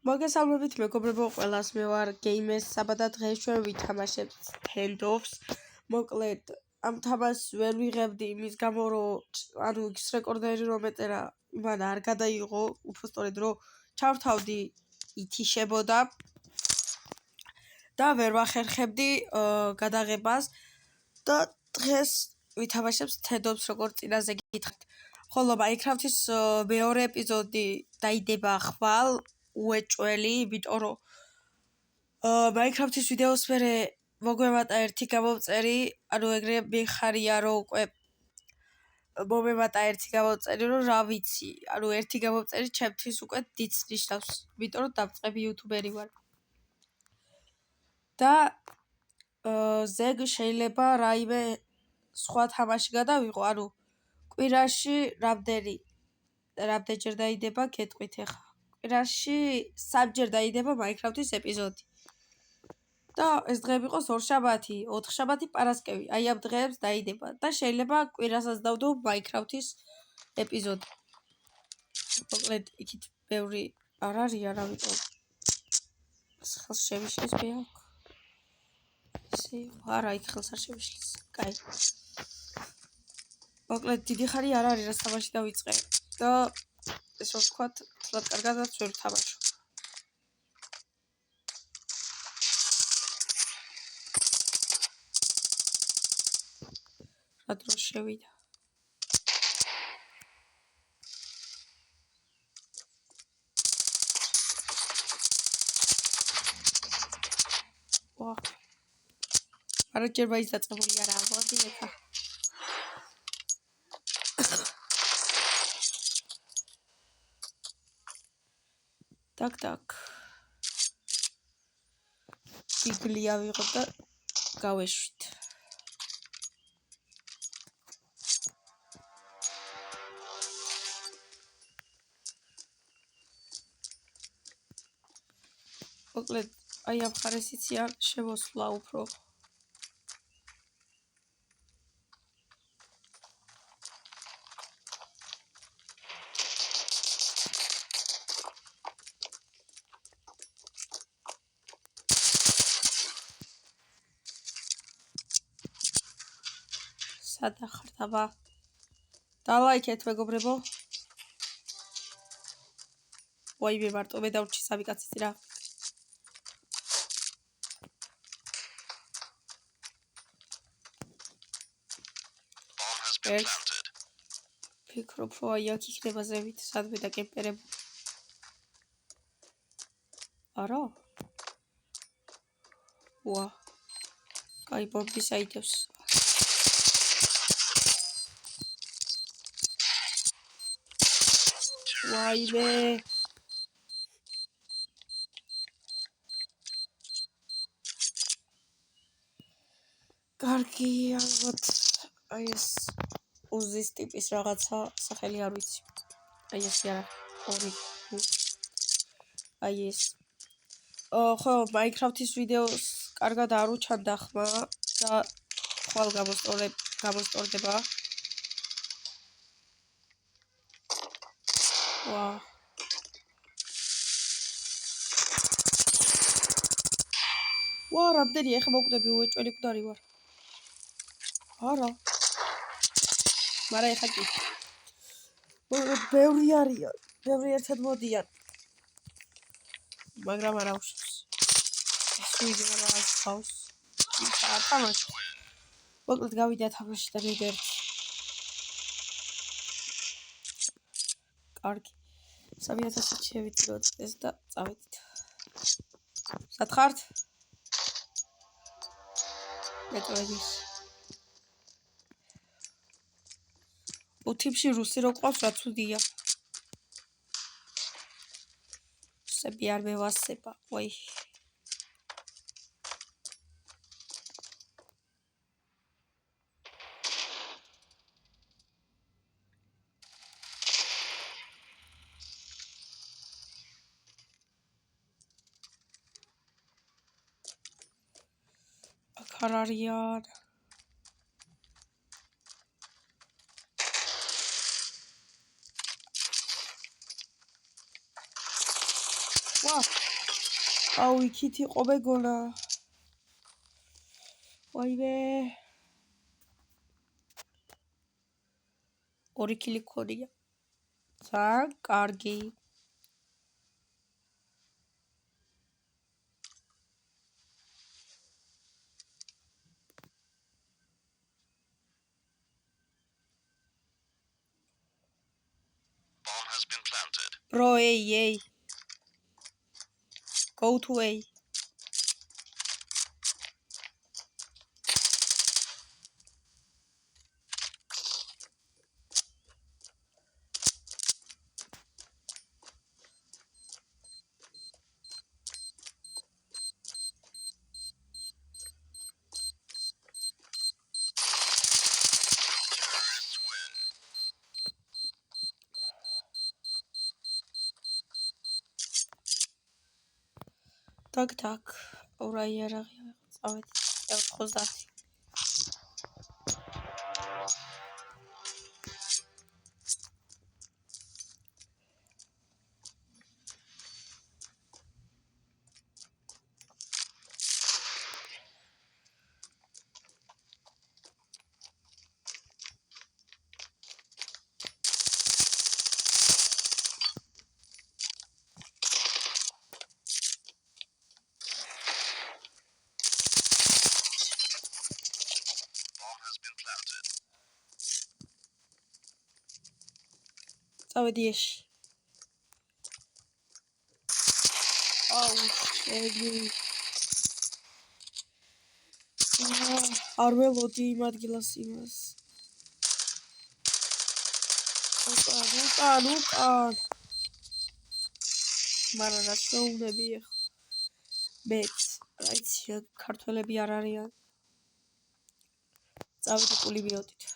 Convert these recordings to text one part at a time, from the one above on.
მოგესალმებით მეგობრებო ყველას, მე ვარ გეიმერს საბა და დღეს ჩვენ ვითამაშებთ Standoffs. მოკლედ ამ თამაშს ვერ ვიღებდი იმის გამო, რომ X რეკორდერი რომ ეწერა, მან არ გადაიღო, უფრო სწორედ რომ ჩავთავდი ითიშებოდა და ვერ ვახერხებდი გადაღებას და დღეს ვითამაშებს Standoffs როგორც წინაზე გითხრით. ხოლო Minecraft-ის მეორე ეპიზოდი დაიდება ხვალ უეჭველი, იმიტომ რომ Minecraft-ის ვიდეოს მერე მოგვემატა ერთი გამომწერი, ეგრე მიხარია რომ უკვე მომემატა ერთი გამომწერი, რომ რა ვიცი, ერთი გამომწერი ჩემთვის უკვე დიდს ნიშნავს, იმიტომ რომ დავწყები იუთუბერი ვარ. და ზეგ შეიძლება რაიმე სხვა თამაში გადავიღო, კვირაში რამდენჯერ დაიდება, გეტყვით ახლა. კვირაში 3 ჯერ დაიდება Minecraft-ის ეპიზოდი. და ეს დღეები იყოს ორშაბათი, ოთხშაბათი, პარასკევი. აი ამ დღეებს დაიდება და შეიძლება კვირასაც დავდო Minecraft-ის ეპიზოდი. მოკლედ იქით ბევრი არ არის, არავითარ ხელს შევიშლის მე აქ. არა, იქ ხელს არ შევიშლის. კაი. მოკლედ დიდი ხანი არ არის, რა თამაში დავიწყე და ესე ვთქვათ, თლად კარგადაც ვერ ვთამაშო. რა დროს შევიდა. არა ჯერ მაინც დაწყებული არა, მოდი ეხა. Так. იგლი ავიღოთ და გავეშვით. მოკლედ აი ამ ხარეს იციან შევოსვლა უფრო. სადა ხართ აბა? დალაიქეთ მეგობრებო. ვაიმე მარტო მე დავრჩი სამი კაცი რა. ფიქრობ რომ აი აქ იქნება ზევით, სადმე დაკემპერებ. არა? ვა. კაი ბომბის აიდევს. ვაიმე. კარგი, ალბათ აი ეს უზის ტიპის რაღაცა სახელი არ ვიცი. აი ეს არა, ორი. აი ეს. ხო, Minecraft-ის ვიდეოს კარგად არ უჩანდა ხმა და ხვალ გამოსტორდება. ვა. ვა, რამდენი ეხა მოვკვდები უეჭველი მკვდარი ვარ. არა. მარა ეხა კი. ბევრი არიან, ბევრი ერთად მოდიან. მაგრამ არ აუშვს. სუიზე რა გავს. არ თამაში. მოკლედ გავიდა თამაში და მიგერთ. კარგი. 3000-ით შევიწროთ ეს და წავედით. სათხართ? მეტყვედის. უთიმში რუსი რო ყავს, რა ცუდია. სები არ მევასება, ვაი. აქ არ არიან. აუ იქით იყო მეგონა ვაიმე 2 კილი ქონია ძალიან კარგი bro hey go to A так ორა იარაღი წავედი 90 წავედი ეში აუ შედი არ ველოდი იმ ადგილას იმას უკან მაგრამ რა შეუნები ახლა მეც აიცი ქართველები არ არიან წავედი პულიმეტით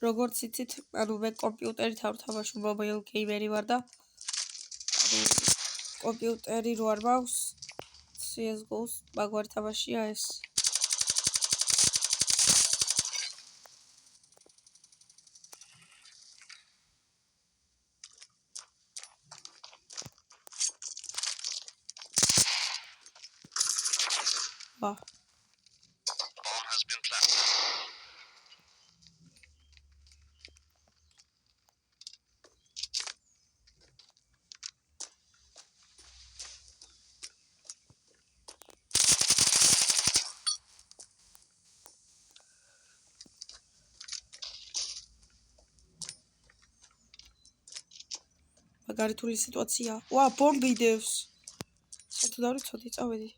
როგორც იცით, ანუ მე კომპიუტერით არ ვთამაშობ, მობაილ გეიმერი ვარ და კომპიუტერი რო არ მაქვს, CS:GO-ს მაგვარი თამაშია ეს. მაგარითული სიტუაცია. ვა, ბომბი დევს. საერთოდ არ ვიცოდი, წავედი.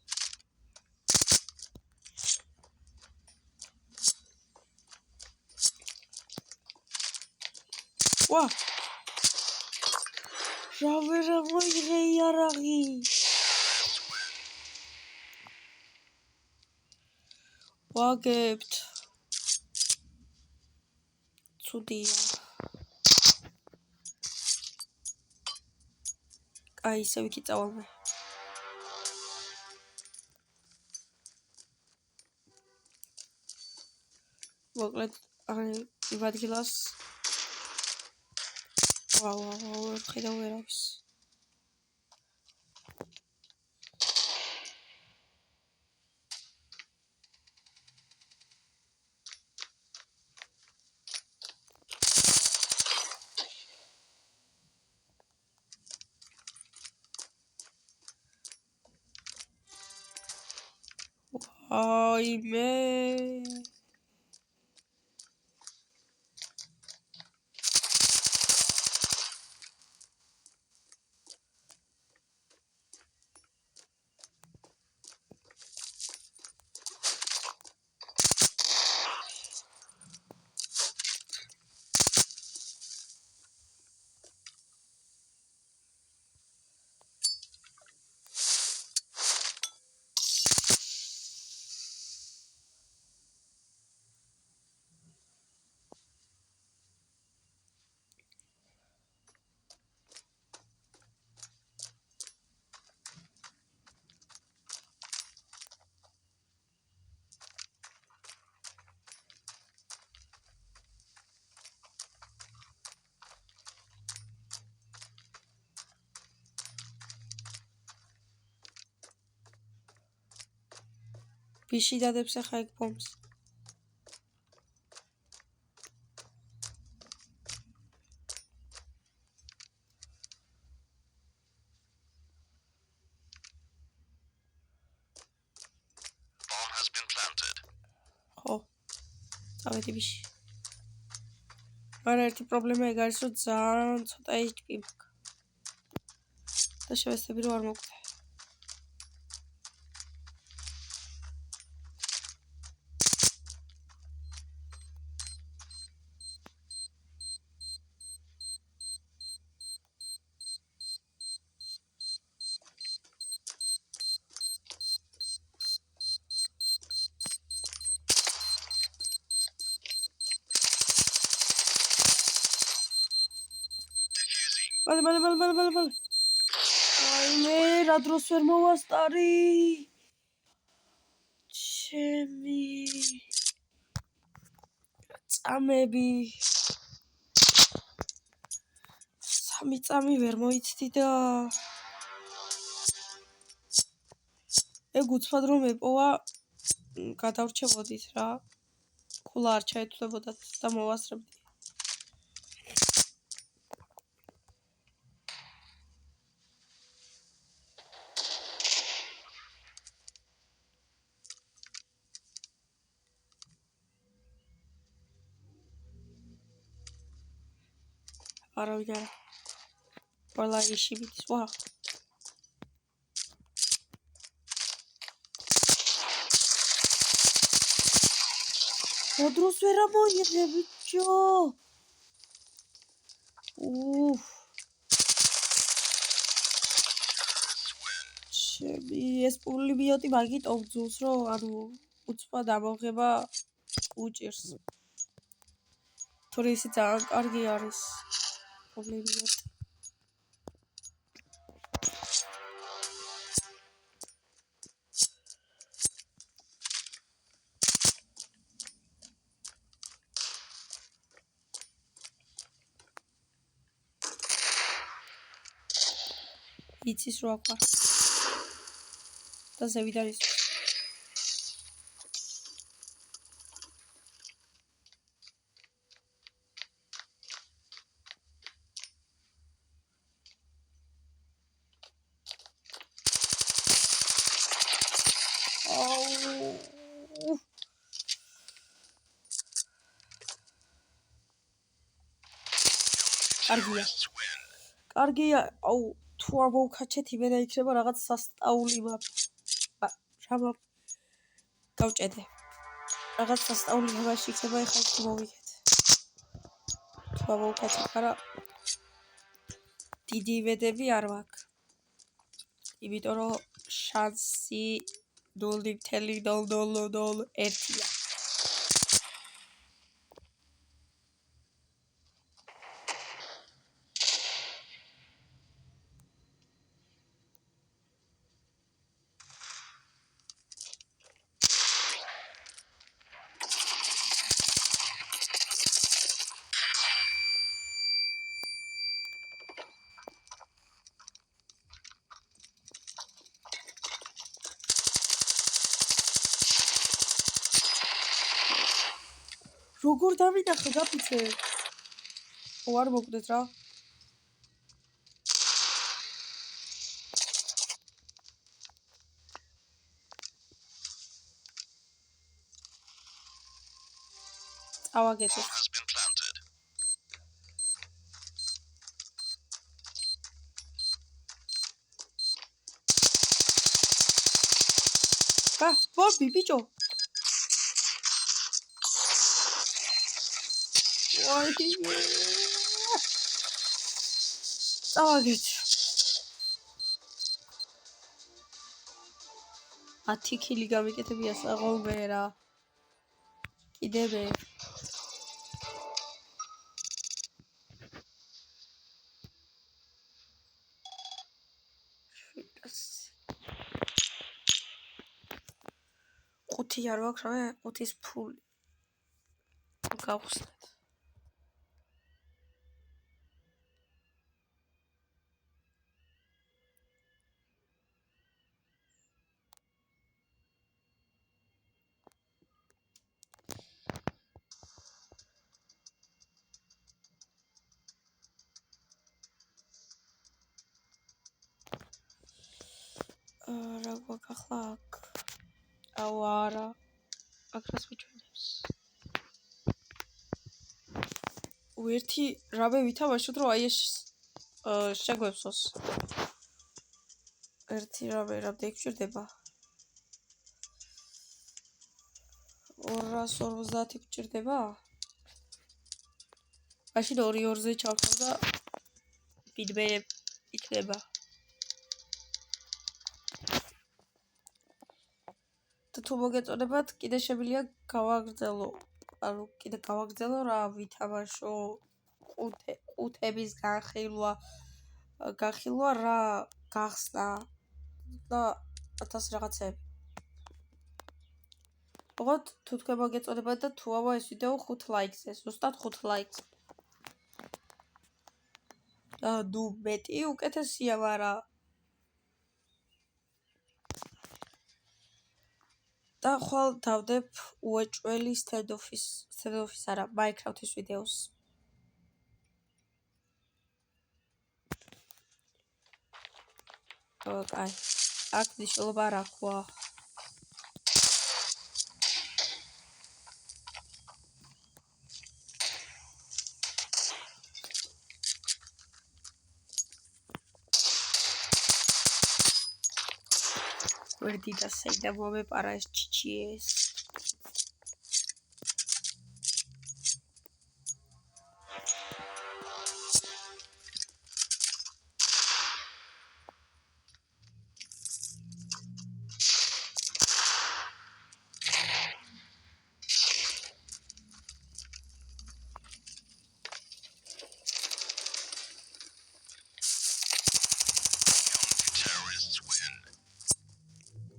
ვა! ჟავერა მოიღე იარაღი. ვაგებთ. ცუდია. აი, ისე ვიკიწავალ მე. მოკლედ, იმ ადგილას ვაუ, ხედავ ვერავის. აი მე ბიში დადებს ახლა ეგ ბომბს. ხო, წავედი ბიში. მაგრამ ერთი პრობლემა ეგ არის, რომ ძალიან ცოტა HP მაქვს. და შევეცდები რომ არ მოკვდე. მალე. აიმე, რა დროს ვერ მოვასტარი. ჩემი წამები. 3 წამი ვერ მოიცდი და ეგ უცბად რომ ეპოვა, გადავრჩებოდით რა. ქულა არ ჩაეთვლებოდათ და მოვასწრებდი. არავინ არა. ყველა იში მიდის, ვა. რა დროს ვერ ამოიღე ბიჭო. ჩემი ეს პულიმიოტი მაგით ობძულს, რომ ანუ უცბად ამოღება უჭირს. თორე ისი ძალიან კარგი არის. პულიმიოტი. იცის რო აყვარ. და ზევიდან ის. კარგია. აუ, თუ არ მოვქაჩეთ, იმენა იქნება რაღაც სასტაული რა გავჭედე. რაღაც სასტაული მაშინ იქნება ეხლა თუ მოვიქეთ. თუ არ მოვქაჩეთ, მაგრამ დიდი იმედები არ მაქვს. იმიტომ რომ შანსი 0.00001-ია. როგორ დავინახე გაფიცე? ო არ მოკვდეთ რა. წავაგეთეთ. ბომბი ბიჭო. წავაგეთ. 10 კილი გამიკეთებია საღოლმე რა. კიდევე. ხუთი არ ვაქვს რა, 5-ის ფული. გავხსნით. რა გვაქვს ახლა აქ? აუ არა. აკრას მიჩვენებს. ერთი რამე ვითამაშოთ, რომ აი ეს შეგვეცოს. ერთი რამე რამდენი გჭირდება? 250 გჭირდება? მაშინ 2-2-ზე ჩავთავ და ვინმე იქნება. და თუ მოგეწონებათ, კიდე შემიძლია გავაგრძელო. ანუ კიდე გავაგრძელო რა ვითამაშო ყუთების განხილვა რა გახსნა და 1000 რაღაცები. ოღონდ თუ თქვენ მოგეწონებათ და თუ ამა ეს ვიდეო 5 ლაიქზე, ზუსტად 5 ლაიქზე. ნუ მეტი უკეთესია, მაგრამ და ხვალ დავდებ უეჭველი stand-off-ის არა, Minecraft-ის ვიდეოს. აი, აქ მნიშვნელობა არ აქვს. ვერდი და საიდან მომეპარა ეს ჩიჩიეს.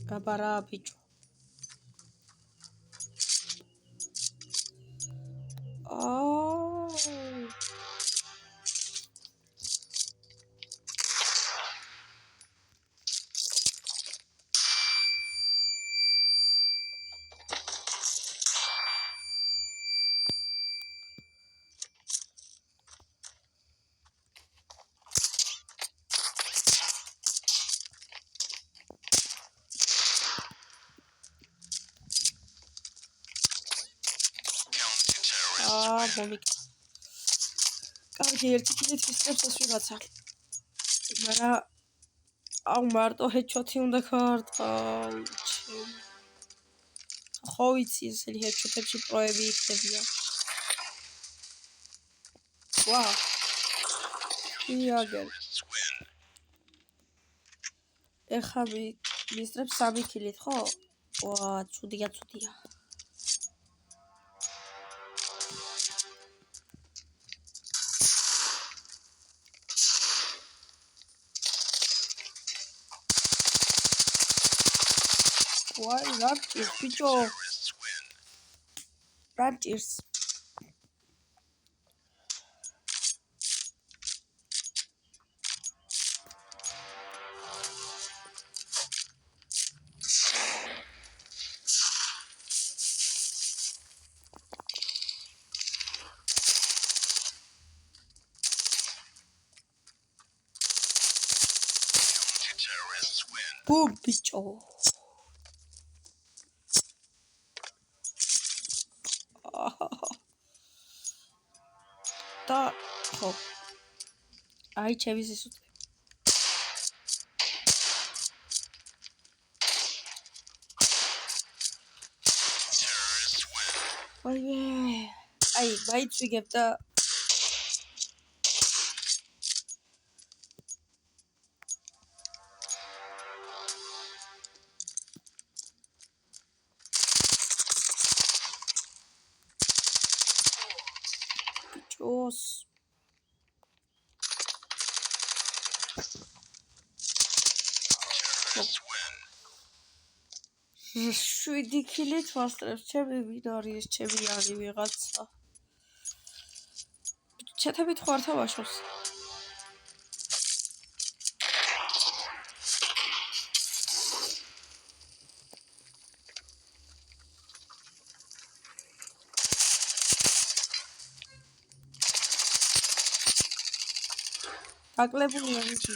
გაბარა ბიჭო. მომიკ. კარგი, ერთი კიდით ვისწრებს ეს ვიღაცა. მაგრამ აუ მარტო ჰედშოტი უნდა ქარტყავ. ხო ვიცი, ესენი ჰედშოტებში პროები იქნებიან. ვა. იაგერ. ეხლა ვისწრებს 3 კილით, ხო? ვა, ცუდია. Why raptors, bicho? Raptors. Boom, bicho. და ხო. აი ჩემი სისუსტე. აი, მაინც ვიგებ და bichos. შვიდი კილით ვასწრებს, ჩემი ვინ არის ეს ჩემი არი ვიღაცა. ჩათებით ხო არ თამაშობს? დაკლებულია ვიცი.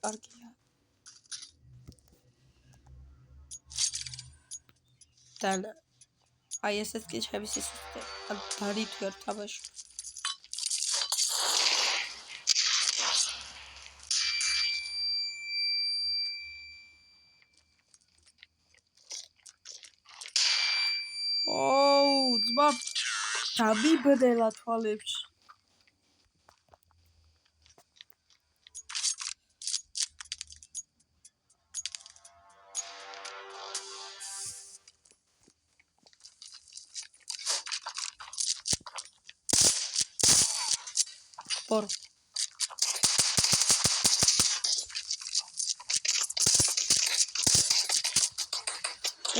კარგია. და აი ესეც კი ჩემი სისუსტე. დარითვი არ თამაში. ოუ, ძმა დამიბნელა თვალებში. ბორ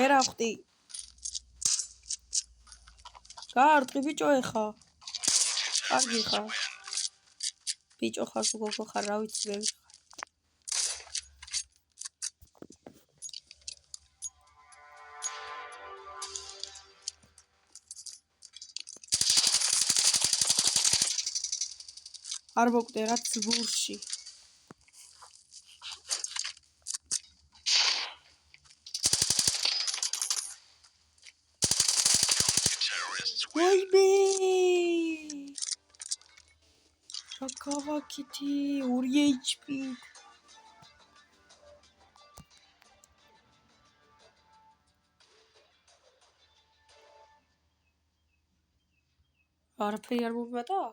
ერა ხტი გაარტყი ბიჭო ეხა კარგი ხარ ბიჭო ხარ თუ გოგო ხარ რა ვიცი მე არ მოკვდე რა ძბურში ვაიმე რა გავაკითი 2 HP არაფერი არ მომატა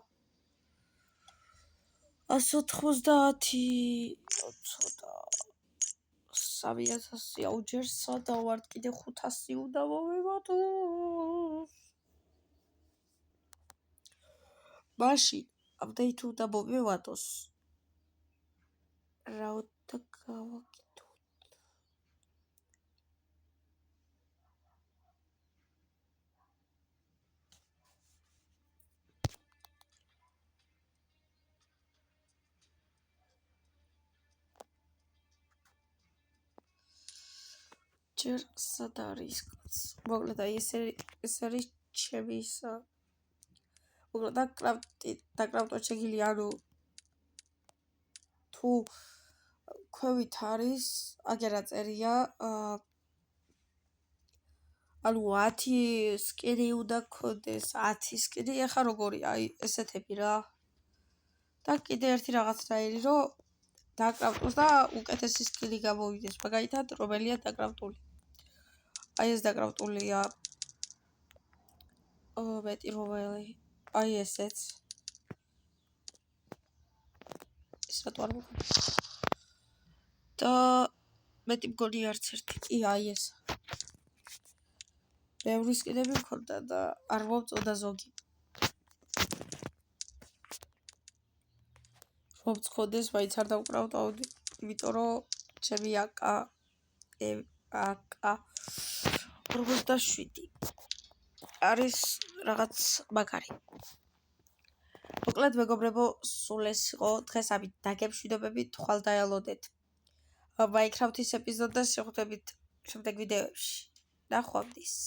190 ცოტა 3000 აუჯერსა და ვარ კიდე 500 უნდა მომემატო მაშინ აპდეით უნდა მომემატოს რა უნდა გავაკეთო ჯერ სად არის კაც მოკლედ აი ეს არის ჩემი ისა მოკლედ დაკრავტოთ შეგიძლია ანუ თუ ქვევით არის აგერა წერია ანუ 10 სკინი უნდა გქონდეს 10 სკინი ეხა როგორი აი ესეთები რა და კიდე ერთი რაღაცნაირი რომ დაკრავტოს და უკეთესი სკინი გამოვიდეს მაგალითად რომელია დაკრავტული აი ეს დაკრავტულია მეტი რომელი აი ესეც ეს რატო არ მოგონი და მეტი მგონი არც ერთი კი აი ეს ბევრი სკინები მქონდა და არ მომწონდა ზოგი რომ მქონდეს მაინც არ დავკრავტავდი იმიტომ რომ ჩემი აკა 47 არის რაღაც მაგარი მოკლედ მეგობრებო სულ ეს იყო დღეს ამით დაგემშვიდობებით თვალ დაელოდეთ Minecraft-ის ეპიზოდს შევხვდებით შემდეგ ვიდეოებში ნახვამდის